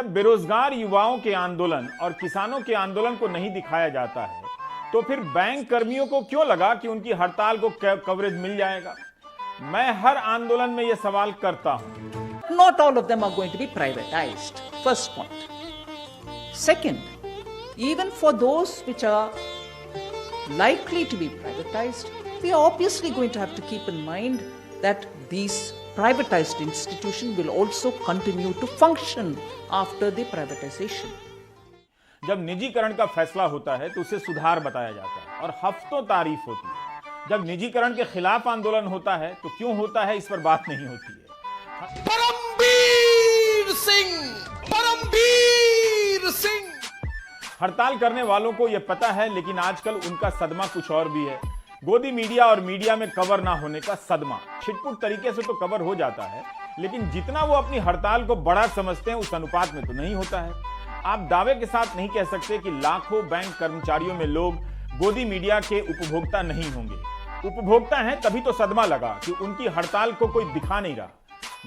बेरोजगार युवाओं के आंदोलन और किसानों के आंदोलन को नहीं दिखाया जाता है तो फिर बैंक कर्मियों को क्यों लगा कि उनकी हड़ताल को कवरेज मिल जाएगा? मैं हर आंदोलन में यह सवाल करता हूं। Not all of them are going to be privatized. First point. Second, even for those which are likely to be privatized, we are obviously going to have to keep in mind that these privatized institutions will also continue to function after the privatization. जब निजीकरण का फैसला होता है तो उसे सुधार बताया जाता है और हफ्तों तारीफ होती है। जब निजीकरण के खिलाफ आंदोलन होता है तो क्यों होता है, इस पर बात नहीं होती है। परमवीर सिंह हड़ताल करने वालों को यह पता है, लेकिन आजकल उनका सदमा कुछ और भी है। गोदी मीडिया और मीडिया में कवर ना होने का सदमा। छिटपुट तरीके से तो कवर हो जाता है, लेकिन जितना वो अपनी हड़ताल को बड़ा समझते हैं उस अनुपात में तो नहीं होता है। आप दावे के साथ नहीं कह सकते कि लाखों बैंक कर्मचारियों में लोग गोदी मीडिया के उपभोक्ता नहीं होंगे। उपभोक्ता हैं तभी तो सदमा लगा कि उनकी हड़ताल को कोई दिखा नहीं रहा।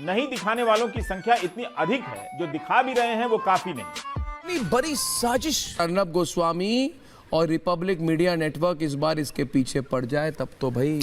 नहीं दिखाने वालों की संख्या इतनी अधिक है, जो दिखा भी रहे हैं वो काफी नहीं। बड़ी साजिश। अर्नब गोस्वामी और रिपब्लिक मीडिया नेटवर्क इस बार इसके पीछे पड़ जाए तब तो भाई।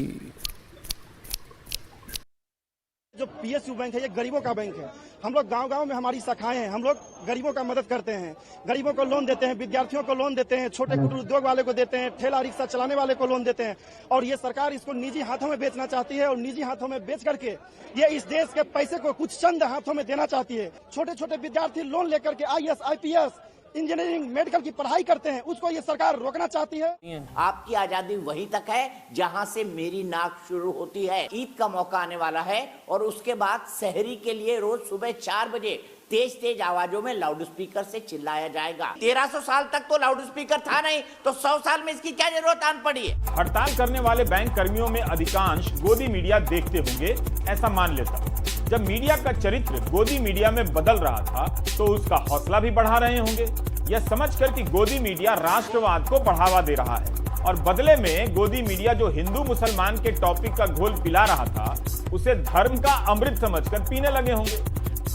जो पीएसयू बैंक है ये गरीबों का बैंक है। हम लोग गांव-गांव में हमारी शाखाएं हैं। हम लोग गरीबों का मदद करते हैं, गरीबों को लोन देते हैं, विद्यार्थियों को लोन देते हैं, छोटे कुटीर उद्योग वाले को देते हैं, ठेला रिक्शा चलाने वाले को लोन देते हैं। और ये सरकार इसको निजी हाथों में बेचना चाहती है और निजी हाथों में बेच करके ये इस देश के पैसे को कुछ चंद हाथों में देना चाहती है। छोटे छोटे विद्यार्थी लोन लेकर के आईएएस, आईपीएस, इंजीनियरिंग, मेडिकल की पढ़ाई करते हैं, उसको ये सरकार रोकना चाहती है। आपकी आजादी वहीं तक है जहां से मेरी नाक शुरू होती है। ईद का मौका आने वाला है और उसके बाद सहरी के लिए रोज सुबह 4 बजे तेज तेज आवाजों में लाउड स्पीकर से चिल्लाया जाएगा। 1300 साल तक तो लाउड स्पीकर था नहीं, तो 100 साल में इसकी क्या जरूरत आन पड़ी है? हड़ताल करने वाले बैंक कर्मियों में अधिकांश गोदी मीडिया देखते होंगे, ऐसा मान लेता हूं। जब मीडिया का चरित्र गोदी मीडिया में बदल रहा था तो उसका हौसला भी बढ़ा रहे होंगे, यह समझकर कि गोदी मीडिया राष्ट्रवाद को बढ़ावा दे रहा है और बदले में गोदी मीडिया जो हिंदू मुसलमान के टॉपिक का घोल पिला रहा था उसे धर्म का अमृत समझकर पीने लगे होंगे।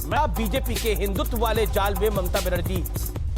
मैं बीजेपी के हिंदुत्व वाले जाल में ममता बनर्जी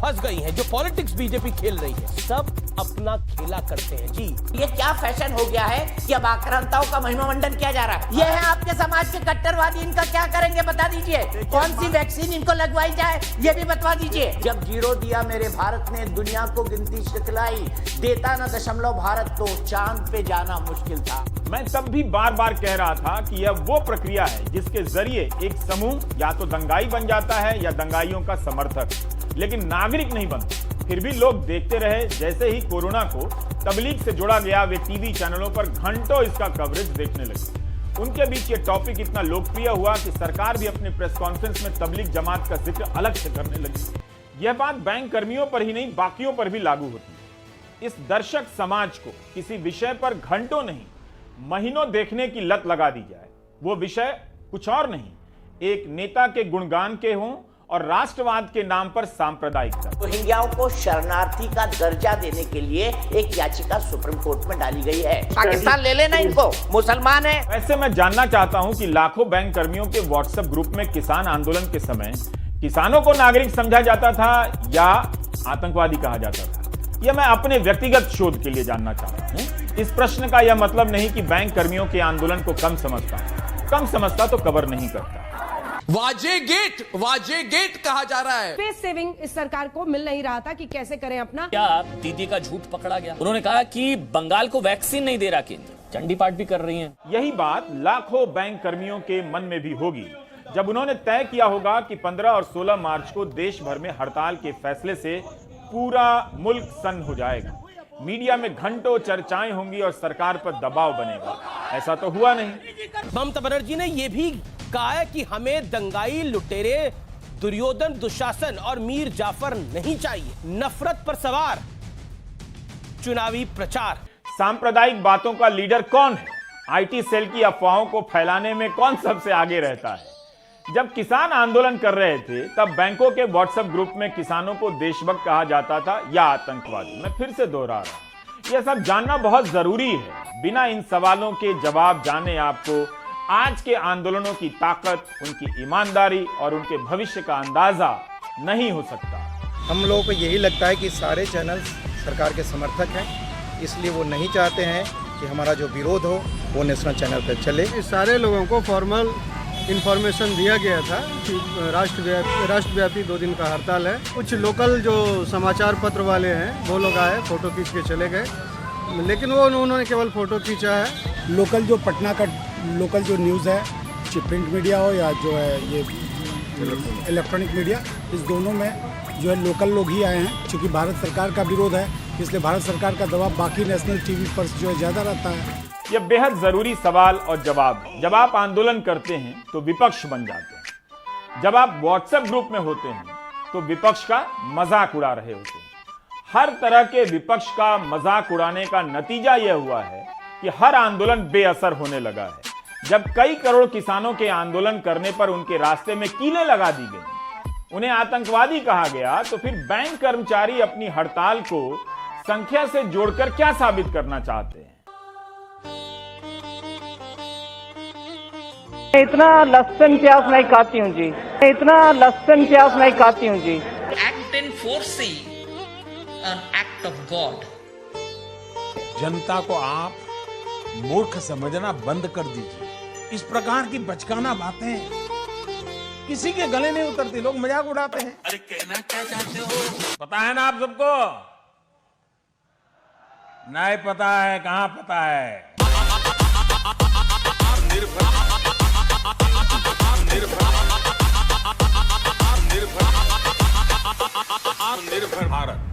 फंस गई है। जो पॉलिटिक्स बीजेपी खेल रही है, सब अपना खेला करते हैं जी। ये क्या फैशन हो गया है कि अब आक्रांताओं का महिमा मंडन किया जा रहा है? ये है आपके समाज के कट्टरवादी, इनका क्या करेंगे बता दीजिए। कौन सी वैक्सीन इनको लगवाई जाए ये भी बतवा दीजिए। जब जीरो दिया मेरे भारत ने, दुनिया को गिनती सिखलाई, देता न दशमलव भारत तो चांद पे जाना मुश्किल था। मैं तब भी बार बार कह रहा था कि यह वो प्रक्रिया है जिसके जरिए एक समूह या तो दंगाई बन जाता है या दंगाइयों का समर्थक, लेकिन नागरिक नहीं बनता। फिर भी लोग देखते रहे। जैसे ही कोरोना को तबलीग से जोड़ा गया, वे टीवी चैनलों पर घंटों इसका कवरेज देखने लगे। उनके बीच ये टॉपिक इतना लोकप्रिय हुआ कि सरकार भी अपने प्रेस कॉन्फ्रेंस में तबलीग जमात का जिक्र अलग से करने लगी। यह बात बैंक कर्मियों पर ही नहीं, बाकियों पर भी लागू होती है। इस दर्शक समाज को किसी विषय पर घंटों नहीं, महीनों देखने की लत लगा दी जाए, वो विषय कुछ और नहीं, एक नेता के गुणगान के हों और राष्ट्रवाद के नाम पर सांप्रदायिकता। रोहिंग्याओं को शरणार्थी का दर्जा देने के लिए एक याचिका सुप्रीम कोर्ट में डाली गई है। पाकिस्तान ले लेना इनको, मुसलमान है। वैसे मैं जानना चाहता हूं कि लाखों बैंक कर्मियों के व्हाट्सएप ग्रुप में किसान आंदोलन के समय किसानों को नागरिक समझा जाता था या आतंकवादी कहा जाता था? यह मैं अपने व्यक्तिगत शोध के लिए जानना चाहता हूं। इस प्रश्न का यह मतलब नहीं कि बैंक कर्मियों के आंदोलन को कम समझता तो कवर नहीं करता। वाजे गेट कहा जा रहा है। स्पेस सेविंग इस सरकार को मिल नहीं रहा था कि कैसे करें अपना। क्या दीदी का झूठ पकड़ा गया? उन्होंने कहा कि बंगाल को वैक्सीन नहीं दे रहा केंद्र, चंडी पाठ भी कर रही हैं। यही बात लाखों बैंक कर्मियों के मन में भी होगी जब उन्होंने तय किया होगा कि 15 और 16 मार्च को देश भर में हड़ताल के फैसले से पूरा मुल्क सन्न हो जाएगा। मीडिया में घंटों चर्चाएं होंगी और सरकार पर दबाव बनेगा। ऐसा तो हुआ नहीं। ममता बनर्जी ने यह भी कहा है कि हमें दंगाई, लुटेरे, दुर्योधन, दुशासन और मीर जाफर नहीं चाहिए। नफरत पर सवार चुनावी प्रचार। सांप्रदायिक बातों का लीडर कौन है? आईटी सेल की अफवाहों को फैलाने में कौन सबसे आगे रहता है? जब किसान आंदोलन कर रहे थे तब बैंकों के व्हाट्सएप ग्रुप में किसानों को देशभक्त कहा जाता था या आतंकवादी। मैं फिर से दोहरा रहा हूं, यह सब जानना बहुत जरूरी है। बिना इन सवालों के जवाब जाने आपको आज के आंदोलनों की ताकत, उनकी ईमानदारी और उनके भविष्य का अंदाजा नहीं हो सकता। हम लोगों को यही लगता है कि सारे चैनल सरकार के समर्थक हैं, इसलिए वो नहीं चाहते हैं कि हमारा जो विरोध हो वो नेशनल चैनल पर चले। सारे लोगों को फॉर्मल इन्फॉर्मेशन दिया गया था कि राष्ट्रव्यापी 2 दिन का हड़ताल है। कुछ लोकल जो समाचार पत्र वाले हैं वो लोग आए, फोटो खींच के चले गए, लेकिन वो उन्होंने केवल फोटो खींचा है। लोकल जो पटना का लोकल जो न्यूज़ है, प्रिंट मीडिया हो या जो है ये इलेक्ट्रॉनिक मीडिया, इस दोनों में जो है लोकल लोग ही आए हैं। क्योंकि भारत सरकार का विरोध है, इसलिए भारत सरकार का दबाव बाकी नेशनल टीवी पर जो है ज़्यादा रहता है। यह बेहद जरूरी सवाल और जवाब है। जब आप आंदोलन करते हैं तो विपक्ष बन जाते हैं। जब आप व्हाट्सएप ग्रुप में होते हैं तो विपक्ष का मजाक उड़ा रहे होते हैं। हर तरह के विपक्ष का मजाक उड़ाने का नतीजा यह हुआ है कि हर आंदोलन बेअसर होने लगा है। जब कई करोड़ किसानों के आंदोलन करने पर उनके रास्ते में कीलें लगा दी गई, उन्हें आतंकवादी कहा गया, तो फिर बैंक कर्मचारी अपनी हड़ताल को संख्या से जोड़कर क्या साबित करना चाहते हैं? इतना लहसुन प्याज नहीं खाती हूँ जी, इतना लहसुन प्याज नहीं खाती हूँ जी। Act in foresee an act of God. जनता को आप मूर्ख समझना बंद कर दीजिए। इस प्रकार की बचकाना बातें किसी के गले नहीं उतरती, लोग मजाक उड़ाते हैं। अरे कहना क्या चाहते हो? पता है ना आप सबको? नहीं पता है, कहाँ पता है? निर्भर भारत।